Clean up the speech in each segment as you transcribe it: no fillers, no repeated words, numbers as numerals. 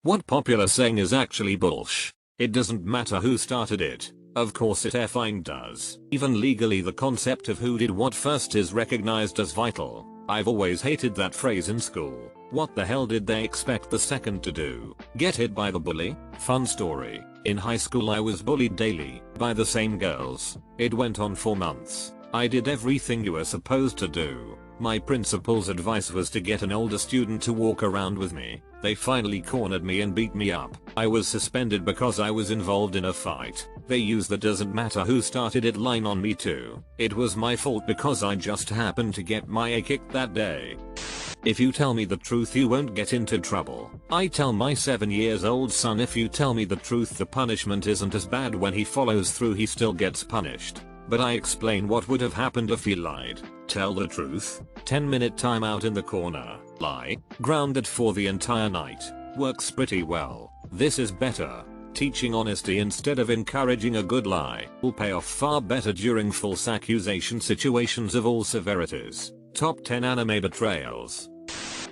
What popular saying is actually bullsh? It doesn't matter who started it. Of course it effing does. Even legally the concept of who did what first is recognized as vital. I've always hated that phrase in school. What the hell did they expect the second to do? Get hit by the bully? Fun story. In high school I was bullied daily by the same girls. It went on for months. I did everything you were supposed to do. My principal's advice was to get an older student to walk around with me. They finally cornered me and beat me up. I was suspended because I was involved in a fight. They used the doesn't matter who started it line on me too. It was my fault because I just happened to get my A kicked that day. If you tell me the truth you won't get into trouble. I tell my 7-year-old son if you tell me the truth the punishment isn't as bad when he follows through he still gets punished. But I explain what would have happened if he lied. Tell the truth. 10-minute timeout in the corner. Lie. Grounded for the entire night. Works pretty well. This is better. Teaching honesty instead of encouraging a good lie will pay off far better during false accusation situations of all severities. Top 10 anime betrayals.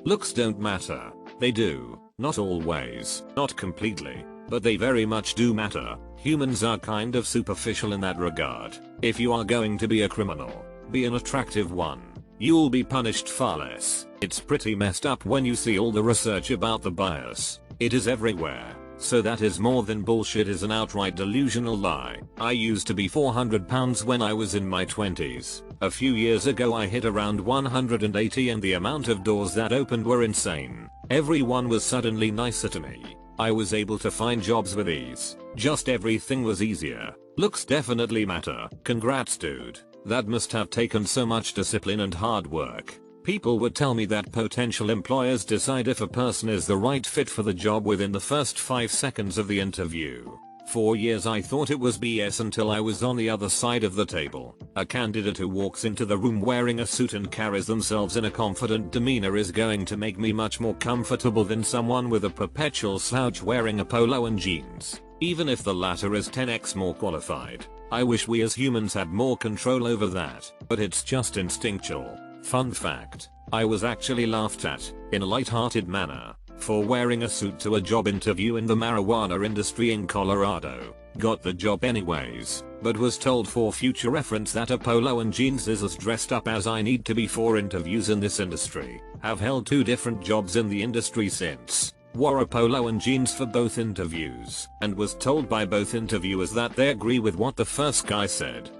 Looks don't matter. They do. Not always. Not completely. But they very much do matter. Humans are kind of superficial in that regard. If you are going to be a criminal, be an attractive one. You'll be punished far less. It's pretty messed up when you see all the research about the bias. It is everywhere. So that is more than bullshit is an outright delusional lie. I used to be 400 pounds when I was in my 20s. A few years ago I hit around 180 and the amount of doors that opened were insane. Everyone was suddenly nicer to me. I was able to find jobs with ease. Just everything was easier. Looks definitely matter. Congrats dude. That must have taken so much discipline and hard work. People would tell me that potential employers decide if a person is the right fit for the job within the first 5 seconds of the interview. For years I thought it was BS until I was on the other side of the table. A candidate who walks into the room wearing a suit and carries themselves in a confident demeanor is going to make me much more comfortable than someone with a perpetual slouch wearing a polo and jeans, even if the latter is 10x more qualified. I wish we as humans had more control over that, but it's just instinctual. Fun fact, I was actually laughed at, in a light-hearted manner, for wearing a suit to a job interview in the marijuana industry in Colorado. Got the job anyways, but was told for future reference that a polo and jeans is as dressed up as I need to be for interviews in this industry. Have held 2 different jobs in the industry since. Wore a polo and jeans for both interviews, and was told by both interviewers that they agree with what the first guy said.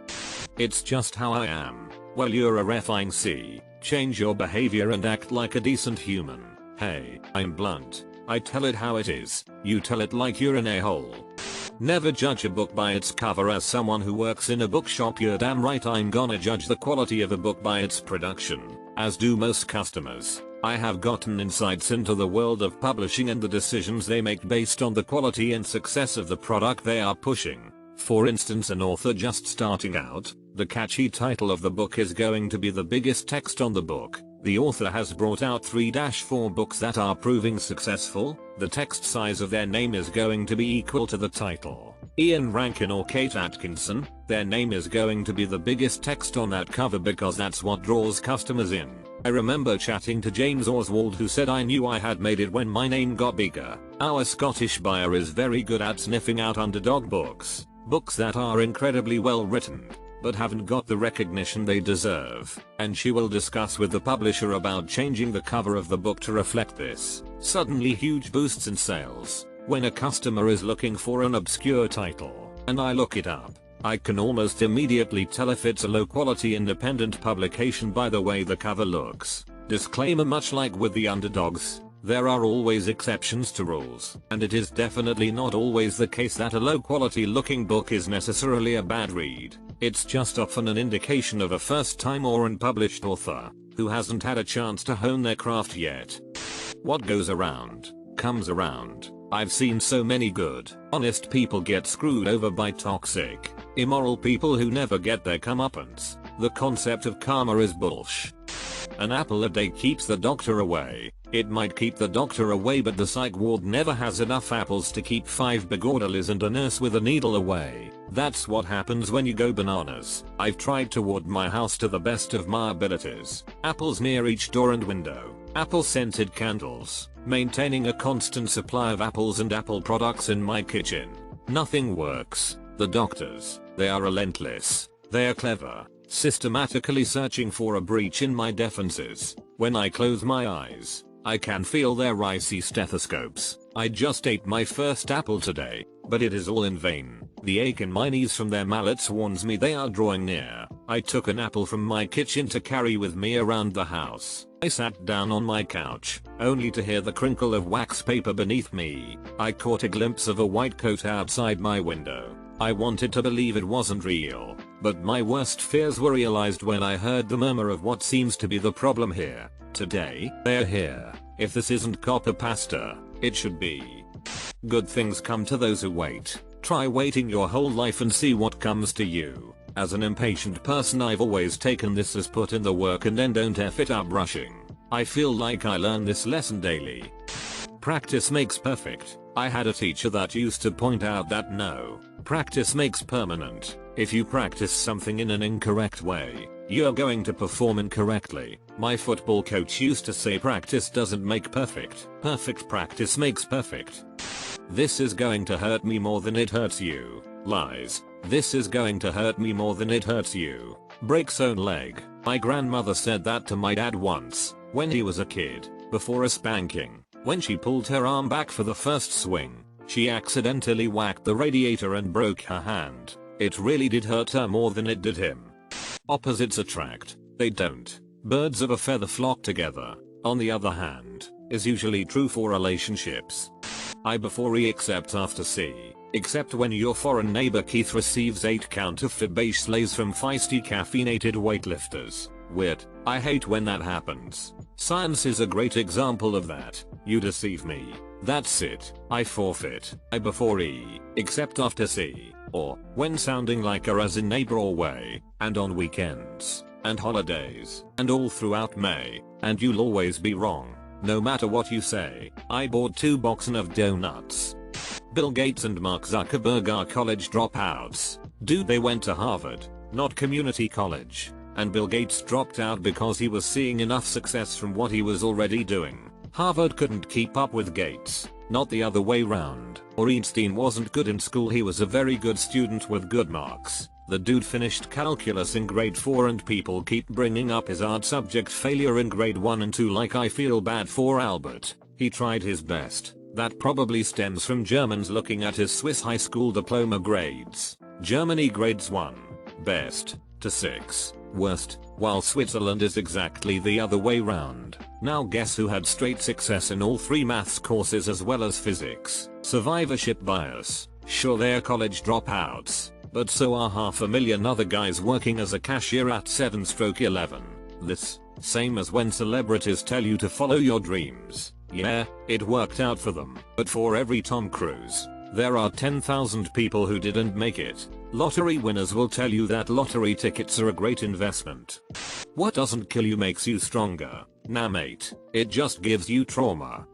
It's just how I am. Well, you're a refing C. Change your behavior and act like a decent human. Hey, I'm blunt. I tell it how it is. You tell it like you're an a-hole. Never judge a book by its cover. As someone who works in a bookshop, you're damn right I'm gonna judge the quality of a book by its production, as do most customers. I have gotten insights into the world of publishing and the decisions they make based on the quality and success of the product they are pushing. For instance, an author just starting out, the catchy title of the book is going to be the biggest text on the book. The author has brought out 3-4 books that are proving successful. The text size of their name is going to be equal to the title. Ian Rankin or Kate Atkinson, their name is going to be the biggest text on that cover because that's what draws customers in. I remember chatting to James Oswald, who said I knew I had made it when my name got bigger. Our Scottish buyer is very good at sniffing out underdog books. Books that are incredibly well written, but haven't got the recognition they deserve, and she will discuss with the publisher about changing the cover of the book to reflect this. Suddenly huge boosts in sales. When a customer is looking for an obscure title, and I look it up, I can almost immediately tell if it's a low quality independent publication by the way the cover looks. Disclaimer: much like with the underdogs, there are always exceptions to rules, and it is definitely not always the case that a low quality looking book is necessarily a bad read. It's just often an indication of a first time or unpublished author who hasn't had a chance to hone their craft yet. What goes around comes around. I've seen so many good, honest people get screwed over by toxic, immoral people who never get their comeuppance. The concept of karma is bullsh. An apple a day keeps the doctor away. It might keep the doctor away, but the psych ward never has enough apples to keep 5 big orderlies and a nurse with a needle away. That's what happens when you go bananas. I've tried to ward my house to the best of my abilities. Apples near each door and window. Apple scented candles. Maintaining a constant supply of apples and apple products in my kitchen. Nothing works. The doctors, they are relentless. They are clever, systematically searching for a breach in my defenses. When I close my eyes, I can feel their icy stethoscopes. I just ate my first apple today, but it is all in vain. The ache in my knees from their mallets warns me they are drawing near. I took an apple from my kitchen to carry with me around the house. I sat down on my couch, only to hear the crinkle of wax paper beneath me. I caught a glimpse of a white coat outside my window. I wanted to believe it wasn't real, but my worst fears were realized when I heard the murmur of what seems to be the problem here. Today, they're here. If this isn't copper pasta, it should be. Good things come to those who wait. Try waiting your whole life and see what comes to you. As an impatient person, I've always taken this as put in the work and then don't F it up rushing. I feel like I learn this lesson daily. Practice makes perfect. I had a teacher that used to point out that no, practice makes permanent. If you practice something in an incorrect way, you're going to perform incorrectly. My football coach used to say practice doesn't make perfect. Perfect practice makes perfect. This is going to hurt me more than it hurts you. Lies. This is going to hurt me more than it hurts you. Breaks own leg. My grandmother said that to my dad once, when he was a kid, before a spanking. When she pulled her arm back for the first swing, she accidentally whacked the radiator and broke her hand. It really did hurt her more than it did him. Opposites attract. They don't. Birds of a feather flock together, on the other hand, is usually true for relationships. I before E except after C. Except when your foreign neighbor Keith receives 8 counterfeit beige slays from feisty caffeinated weightlifters. Weird. I hate when that happens. Science is a great example of that. You deceive me. That's it. I forfeit. I before E, except after C, or when sounding like a as in neighbor or way, and on weekends, and holidays, and all throughout May, and you'll always be wrong. No matter what you say. I bought 2 boxes of donuts. Bill Gates and Mark Zuckerberg are college dropouts. Dude, they went to Harvard, not community college. And Bill Gates dropped out because he was seeing enough success from what he was already doing. Harvard couldn't keep up with Gates, not the other way round. Or Einstein wasn't good in school, he was a very good student with good marks. The dude finished calculus in grade 4 and people keep bringing up his art subject failure in grade 1 and 2 like I feel bad for Albert. He tried his best. That probably stems from Germans looking at his Swiss high school diploma grades. Germany grades 1, best, to 6, worst, while Switzerland is exactly the other way round. Now guess who had straight success in all 3 maths courses as well as physics? Survivorship bias. Sure, they're college dropouts, but so are 500,000 other guys working as a cashier at 7/11. This, same as when celebrities tell you to follow your dreams. Yeah, it worked out for them. But for every Tom Cruise, there are 10,000 people who didn't make it. Lottery winners will tell you that lottery tickets are a great investment. What doesn't kill you makes you stronger. Nah mate, it just gives you trauma.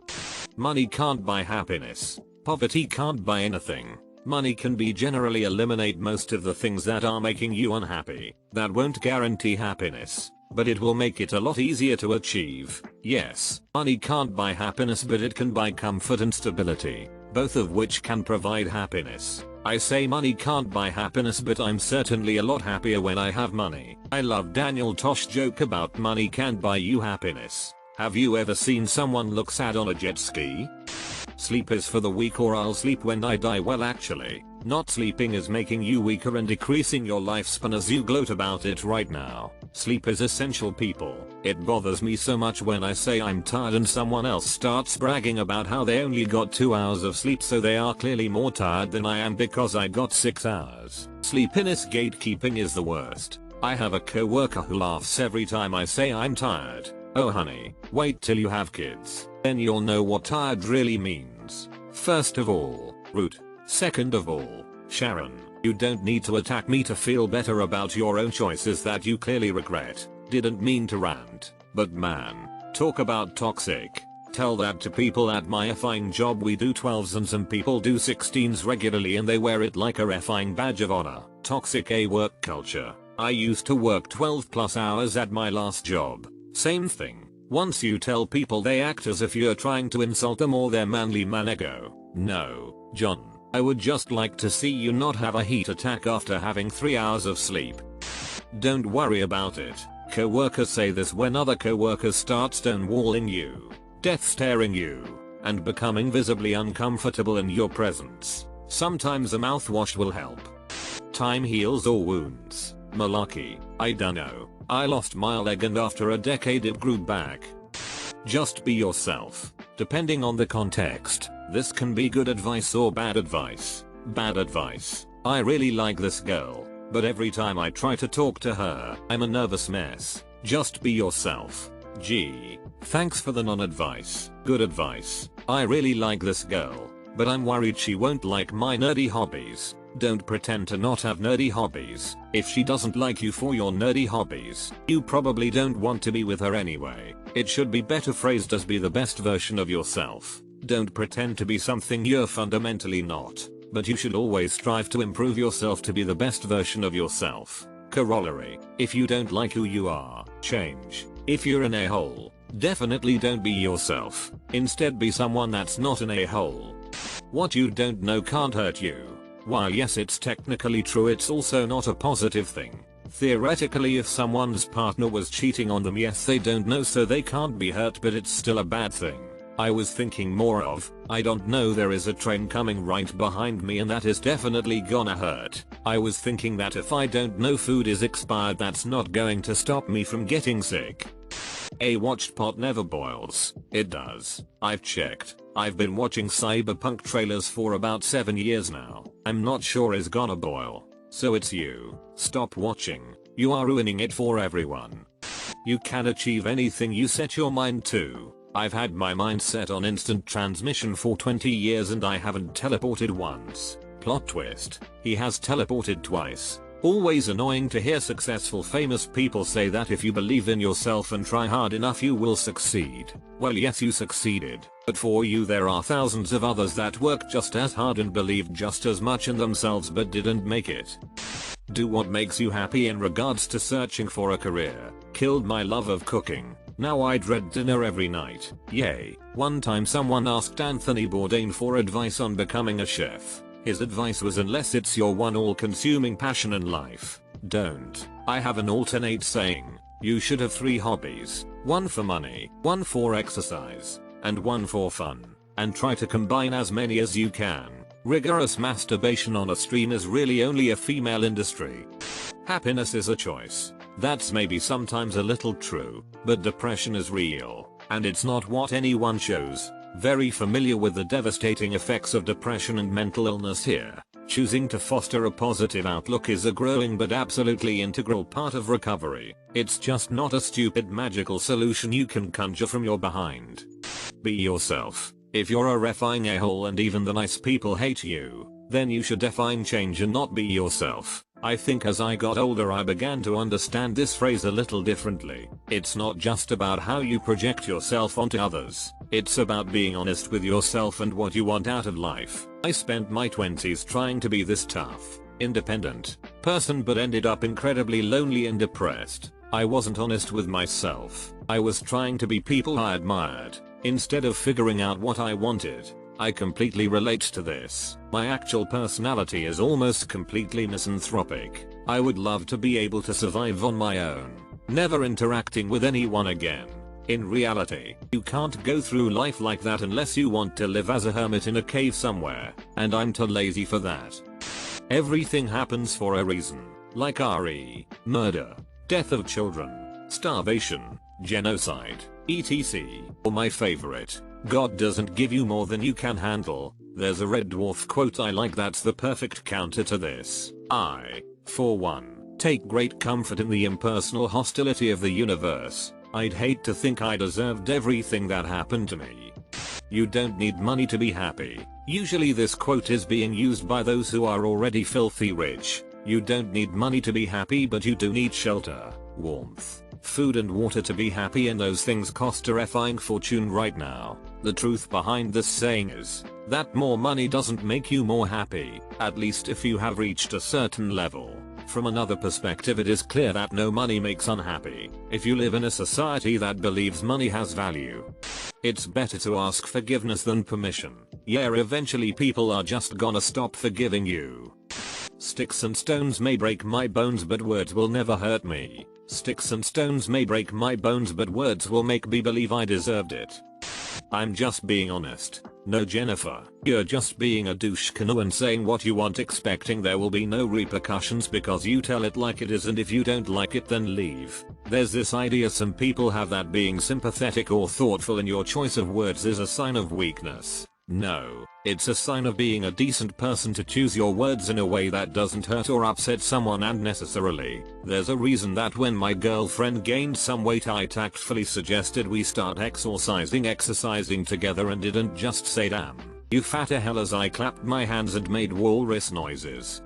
Money can't buy happiness. Poverty can't buy anything. Money can generally eliminate most of the things that are making you unhappy. That won't guarantee happiness, but it will make it a lot easier to achieve. Yes, money can't buy happiness, but it can buy comfort and stability, both of which can provide happiness. I say money can't buy happiness, but I'm certainly a lot happier when I have money. I love Daniel Tosh's joke about money can't buy you happiness. Have you ever seen someone look sad on a jet ski? Sleep is for the weak, or I'll sleep when I die. Well, actually, not sleeping is making you weaker and decreasing your lifespan as you gloat about it right now. Sleep is essential, people. It bothers me so much when I say I'm tired and someone else starts bragging about how they only got 2 hours of sleep, so they are clearly more tired than I am because I got 6 hours. Sleepiness gatekeeping is the worst. I have a coworker who laughs every time I say I'm tired. Oh honey, wait till you have kids. Then you'll know what tired really means. First of all, Root. Second of all, Sharon. You don't need to attack me to feel better about your own choices that you clearly regret. Didn't mean to rant, but man, talk about toxic. Tell that to people at my effing job. We do 12s and some people do 16s regularly and they wear it like a effing badge of honor. Toxic A work culture. I used to work 12+ hours at my last job. Same thing. Once you tell people they act as if you're trying to insult them or their manly man ego. No, John, I would just like to see you not have a heat attack after having 3 hours of sleep. Don't worry about it. Coworkers say this when other coworkers start stonewalling you, death staring you, and becoming visibly uncomfortable in your presence. Sometimes a mouthwash will help. Time heals all wounds. Malarkey, I dunno. I lost my leg and after a decade it grew back. Just be yourself. Depending on the context, this can be good advice or bad advice. Bad advice. I really like this girl, but every time I try to talk to her, I'm a nervous mess. Just be yourself. Gee, thanks for the non-advice. Good advice. I really like this girl, but I'm worried she won't like my nerdy hobbies. Don't pretend to not have nerdy hobbies. If she doesn't like you for your nerdy hobbies, you probably don't want to be with her anyway. It should be better phrased as be the best version of yourself. Don't pretend to be something you're fundamentally not, but you should always strive to improve yourself to be the best version of yourself. Corollary: if you don't like who you are, change. If you're an a-hole, definitely don't be yourself. Instead be someone that's not an a-hole. What you don't know can't hurt you. While yes, it's technically true, it's also not a positive thing. Theoretically, if someone's partner was cheating on them, yes, they don't know so they can't be hurt, but it's still a bad thing. I was thinking more of, I don't know, there is a train coming right behind me and that is definitely gonna hurt. I was thinking that if I don't know food is expired, that's not going to stop me from getting sick. A watched pot never boils. It does. I've checked. I've been watching cyberpunk trailers for about 7 years now. I'm not sure it's gonna boil. So it's you. Stop watching. You are ruining it for everyone. You can achieve anything you set your mind to. I've had my mind set on instant transmission for 20 years and I haven't teleported once. Plot twist. He has teleported twice. Always annoying to hear successful famous people say that if you believe in yourself and try hard enough you will succeed. Well, yes, you succeeded, but for you there are thousands of others that worked just as hard and believed just as much in themselves but didn't make it. Do what makes you happy in regards to searching for a career. Killed my love of cooking. Now I dread dinner every night. Yay. One time someone asked Anthony Bourdain for advice on becoming a chef. His advice was, unless it's your one all-consuming passion in life, don't. I have an alternate saying. You should have 3 hobbies. One for money, one for exercise, and one for fun. And try to combine as many as you can. Rigorous masturbation on a stream is really only a female industry. Happiness is a choice. That's maybe sometimes a little true, but depression is real, and it's not what anyone shows. Very familiar with the devastating effects of depression and mental illness here. Choosing to foster a positive outlook is a growing but absolutely integral part of recovery. It's just not a stupid magical solution you can conjure from your behind. Be yourself. If you're a reffing a-hole and even the nice people hate you, then you should define change and not be yourself. I think as I got older I began to understand this phrase a little differently. It's not just about how you project yourself onto others. It's about being honest with yourself and what you want out of life. I spent my 20s trying to be this tough, independent person but ended up incredibly lonely and depressed. I wasn't honest with myself. I was trying to be people I admired, instead of figuring out what I wanted. I completely relate to this. My actual personality is almost completely misanthropic. I would love to be able to survive on my own, never interacting with anyone again. In reality, you can't go through life like that unless you want to live as a hermit in a cave somewhere, and I'm too lazy for that. Everything happens for a reason, like RE, murder, death of children, starvation, genocide, etc. Or my favorite, God doesn't give you more than you can handle. There's a Red Dwarf quote I like that's the perfect counter to this. I, for one, take great comfort in the impersonal hostility of the universe. I'd hate to think I deserved everything that happened to me. You don't need money to be happy. Usually this quote is being used by those who are already filthy rich. You don't need money to be happy, but you do need shelter, warmth, food and water to be happy, and those things cost a effing fortune right now. The truth behind this saying is that more money doesn't make you more happy, at least if you have reached a certain level. From another perspective, it is clear that no money makes unhappy. If you live in a society that believes money has value, it's better to ask forgiveness than permission. Yeah, eventually people are just gonna stop forgiving you. Sticks and stones may break my bones, but words will never hurt me. Sticks and stones may break my bones, but words will make me believe I deserved it. I'm just being honest. No, Jennifer, you're just being a douche canoe and saying what you want, expecting there will be no repercussions because you tell it like it is, and if you don't like it then leave. There's this idea some people have that being sympathetic or thoughtful in your choice of words is a sign of weakness. No, it's a sign of being a decent person to choose your words in a way that doesn't hurt or upset someone unnecessarily. There's a reason that when my girlfriend gained some weight I tactfully suggested we start exercising together and didn't just say damn, you fatter hell, as I clapped my hands and made walrus noises.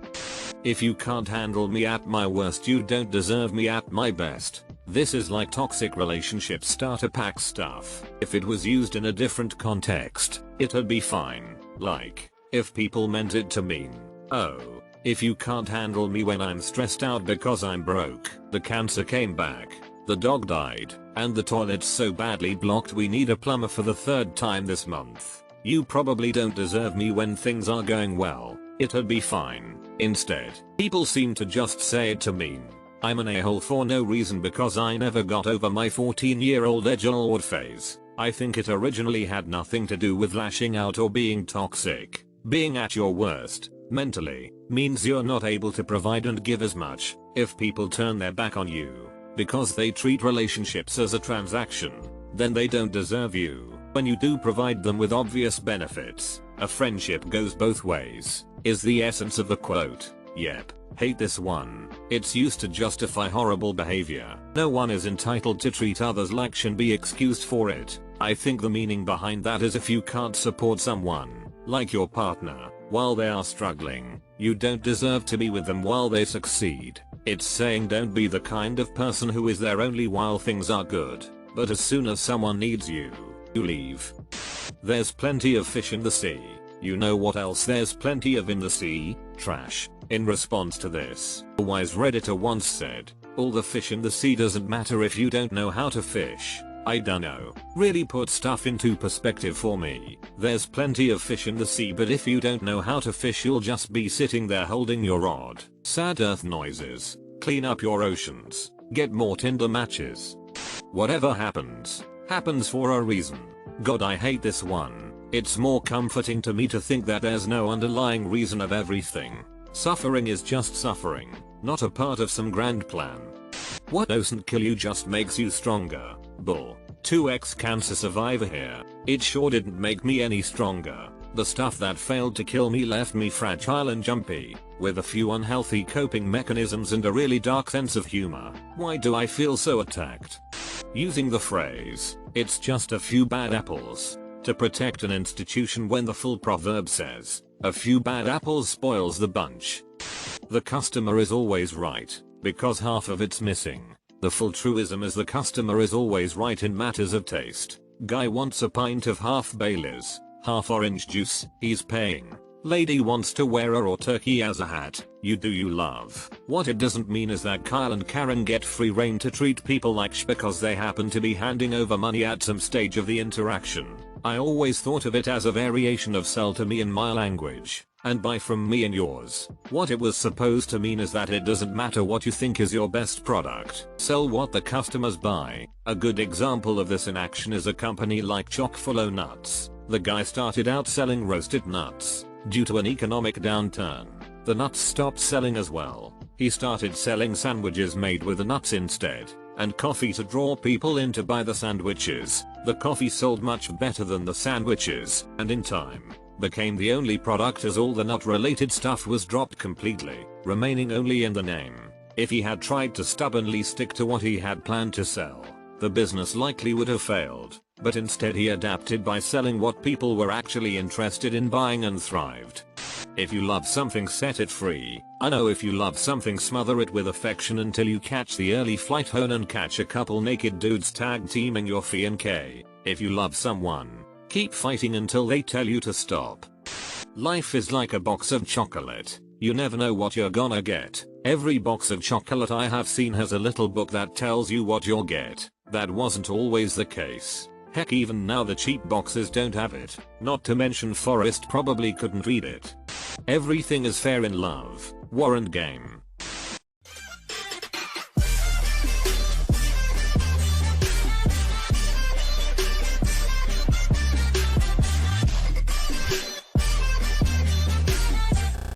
If you can't handle me at my worst, you don't deserve me at my best. This is like toxic relationship starter pack stuff. If it was used in a different context, it'd be fine. Like, if people meant it to mean, oh, if you can't handle me when I'm stressed out because I'm broke, the cancer came back, the dog died, and the toilet's so badly blocked we need a plumber for the 3rd time this month. You probably don't deserve me when things are going well. It'd be fine. Instead, people seem to just say it to mean I'm an a-hole for no reason because I never got over my 14-year-old edgelord phase. I think it originally had nothing to do with lashing out or being toxic. Being at your worst, mentally, means you're not able to provide and give as much. If people turn their back on you because they treat relationships as a transaction, then they don't deserve you. When you do provide them with obvious benefits, a friendship goes both ways, is the essence of the quote. Yep. Hate this one. It's used to justify horrible behavior. No one is entitled to treat others like should be excused for it. I think the meaning behind that is if you can't support someone, like your partner, while they are struggling, you don't deserve to be with them while they succeed. It's saying don't be the kind of person who is there only while things are good, but as soon as someone needs you, you leave. There's plenty of fish in the sea. You know what else there's plenty of in the sea? Trash. In response to this, a wise redditor once said, all the fish in the sea doesn't matter if you don't know how to fish. I dunno. Really put stuff into perspective for me. There's plenty of fish in the sea, but if you don't know how to fish you'll just be sitting there holding your rod. Sad earth noises. Clean up your oceans. Get more Tinder matches. Whatever happens, happens for a reason. God, I hate this one. It's more comforting to me to think that there's no underlying reason of everything. Suffering is just suffering, not a part of some grand plan. What doesn't kill you just makes you stronger. Bull. 2x cancer survivor here. It sure didn't make me any stronger. The stuff that failed to kill me left me fragile and jumpy, with a few unhealthy coping mechanisms and a really dark sense of humor. Why do I feel so attacked? Using the phrase, it's just a few bad apples, to protect an institution when the full proverb says, a few bad apples spoils the bunch. The customer is always right, because half of it's missing. The full truism is the customer is always right in matters of taste. Guy wants a pint of half Baileys, half orange juice, he's paying. Lady wants to wear a raw turkey as a hat, you do you love. What it doesn't mean is that Kyle and Karen get free reign to treat people like sh because they happen to be handing over money at some stage of the interaction. I always thought of it as a variation of sell to me in my language, and buy from me in yours. What it was supposed to mean is that it doesn't matter what you think is your best product, sell what the customers buy. A good example of this in action is a company like Chock-full-o Nuts. The guy started out selling roasted nuts. Due to an economic downturn, the nuts stopped selling as well. He started selling sandwiches made with the nuts instead, and coffee to draw people in to buy the sandwiches. The coffee sold much better than the sandwiches, and in time, became the only product as all the nut related stuff was dropped completely, remaining only in the name. If he had tried to stubbornly stick to what he had planned to sell, the business likely would have failed, but instead he adapted by selling what people were actually interested in buying and thrived. If you love something, set it free. I know if you love something, smother it with affection until you catch the early flight home and catch a couple naked dudes tag teaming your F&K. If you love someone, keep fighting until they tell you to stop. Life is like a box of chocolate. You never know what you're gonna get. Every box of chocolate I have seen has a little book that tells you what you'll get. That wasn't always the case. Heck, even now the cheap boxes don't have it. Not to mention Forrest probably couldn't read it. Everything is fair in love, war and game.